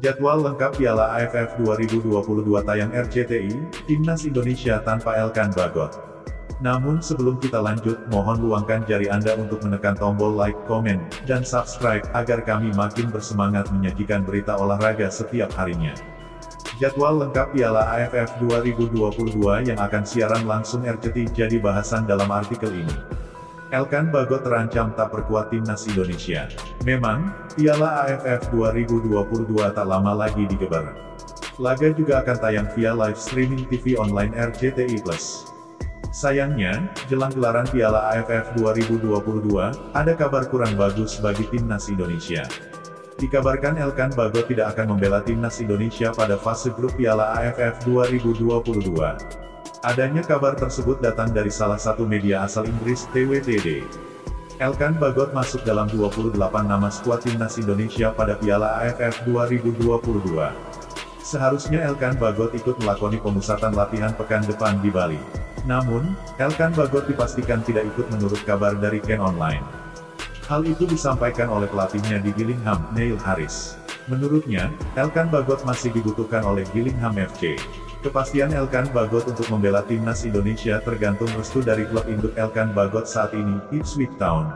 Jadwal lengkap Piala AFF 2022 tayang RCTI, Timnas Indonesia tanpa Elkan Bagot. Namun sebelum kita lanjut, mohon luangkan jari Anda untuk menekan tombol like, komen, dan subscribe, agar kami makin bersemangat menyajikan berita olahraga setiap harinya. Jadwal lengkap Piala AFF 2022 yang akan siaran langsung RCTI jadi bahasan dalam artikel ini. Elkan Bagot terancam tak perkuat Timnas Indonesia. Memang, Piala AFF 2022 tak lama lagi digelar. Laga juga akan tayang via live streaming TV online RCTI+. Sayangnya, jelang gelaran Piala AFF 2022, ada kabar kurang bagus bagi Timnas Indonesia. Dikabarkan Elkan Bagot tidak akan membela Timnas Indonesia pada fase grup Piala AFF 2022. Adanya kabar tersebut datang dari salah satu media asal Inggris, TWTD. Elkan Bagot masuk dalam 28 nama skuad Timnas Indonesia pada Piala AFF 2022. Seharusnya Elkan Bagot ikut melakoni pemusatan latihan pekan depan di Bali. Namun, Elkan Bagot dipastikan tidak ikut menurut kabar dari Ken Online. Hal itu disampaikan oleh pelatihnya di Gillingham, Neil Harris. Menurutnya, Elkan Bagot masih dibutuhkan oleh Gillingham FC. Kepastian Elkan Bagot untuk membela Timnas Indonesia tergantung restu dari klub induk Elkan Bagot saat ini, Ipswich Town.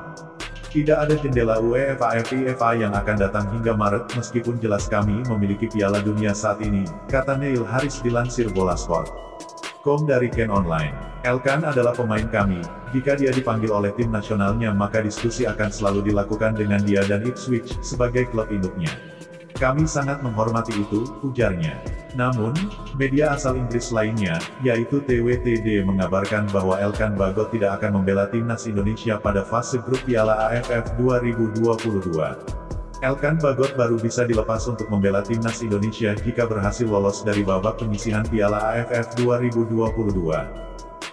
Tidak ada jendela UEFA FIFA yang akan datang hingga Maret, meskipun jelas kami memiliki Piala Dunia saat ini, kata Neil Harris dilansir Bolasport.com dari Ken Online. Elkan adalah pemain kami, jika dia dipanggil oleh tim nasionalnya maka diskusi akan selalu dilakukan dengan dia dan Ipswich, sebagai klub induknya. Kami sangat menghormati itu, ujarnya. Namun, media asal Inggris lainnya, yaitu TWTD mengabarkan bahwa Elkan Bagot tidak akan membela Timnas Indonesia pada fase grup Piala AFF 2022. Elkan Bagot baru bisa dilepas untuk membela Timnas Indonesia jika berhasil lolos dari babak penyisihan Piala AFF 2022.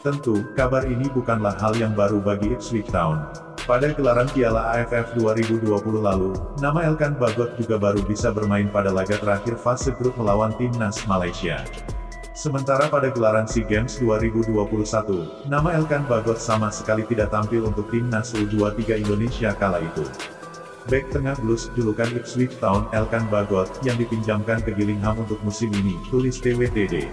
Tentu, kabar ini bukanlah hal yang baru bagi Ipswich Town. Pada gelaran Piala AFF 2020 lalu, nama Elkan Bagot juga baru bisa bermain pada laga terakhir fase grup melawan Timnas Malaysia. Sementara pada gelaran SEA Games 2021, nama Elkan Bagot sama sekali tidak tampil untuk Timnas U23 Indonesia kala itu. Bek tengah Blues julukan Ipswich Town, Elkan Bagot, yang dipinjamkan ke Gillingham untuk musim ini, tulis TWTD.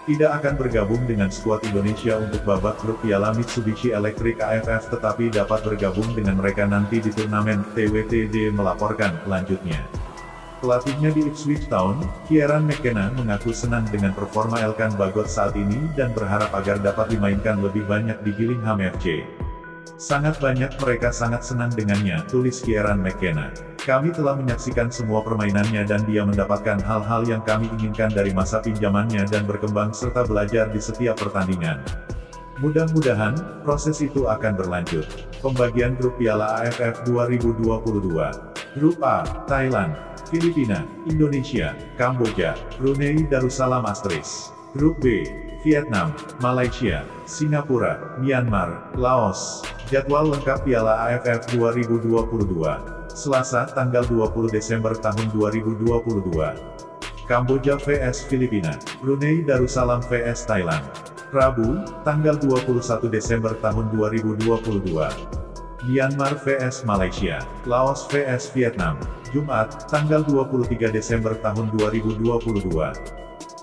Tidak akan bergabung dengan skuad Indonesia untuk babak grup Piala Mitsubishi Electric AFF tetapi dapat bergabung dengan mereka nanti di turnamen, TWTD melaporkan, lanjutnya. Pelatihnya di Ipswich Town, Kieran McKenna mengaku senang dengan performa Elkan Bagot saat ini dan berharap agar dapat dimainkan lebih banyak di Gillingham FC. Sangat banyak mereka sangat senang dengannya, tulis Kieran McKenna. Kami telah menyaksikan semua permainannya dan dia mendapatkan hal-hal yang kami inginkan dari masa pinjamannya dan berkembang serta belajar di setiap pertandingan. Mudah-mudahan, proses itu akan berlanjut. Pembagian grup Piala AFF 2022. Grup A, Thailand, Filipina, Indonesia, Kamboja, Brunei Darussalam *. Grup B, Vietnam, Malaysia, Singapura, Myanmar, Laos. Jadwal lengkap Piala AFF 2022. Selasa, tanggal 20 Desember tahun 2022. Kamboja vs Filipina, Brunei Darussalam vs Thailand. Rabu, tanggal 21 Desember tahun 2022. Myanmar vs Malaysia, Laos vs Vietnam. Jumat, tanggal 23 Desember tahun 2022.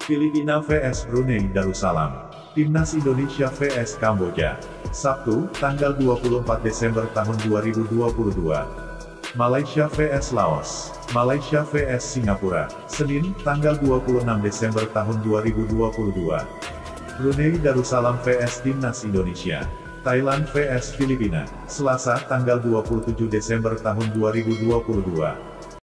Filipina vs Brunei Darussalam. Timnas Indonesia vs Kamboja. Sabtu, tanggal 24 Desember tahun 2022. Malaysia vs Laos, Malaysia vs Singapura. Senin, tanggal 26 Desember tahun 2022. Brunei Darussalam vs Timnas Indonesia. Thailand vs Filipina. Selasa, tanggal 27 Desember tahun 2022.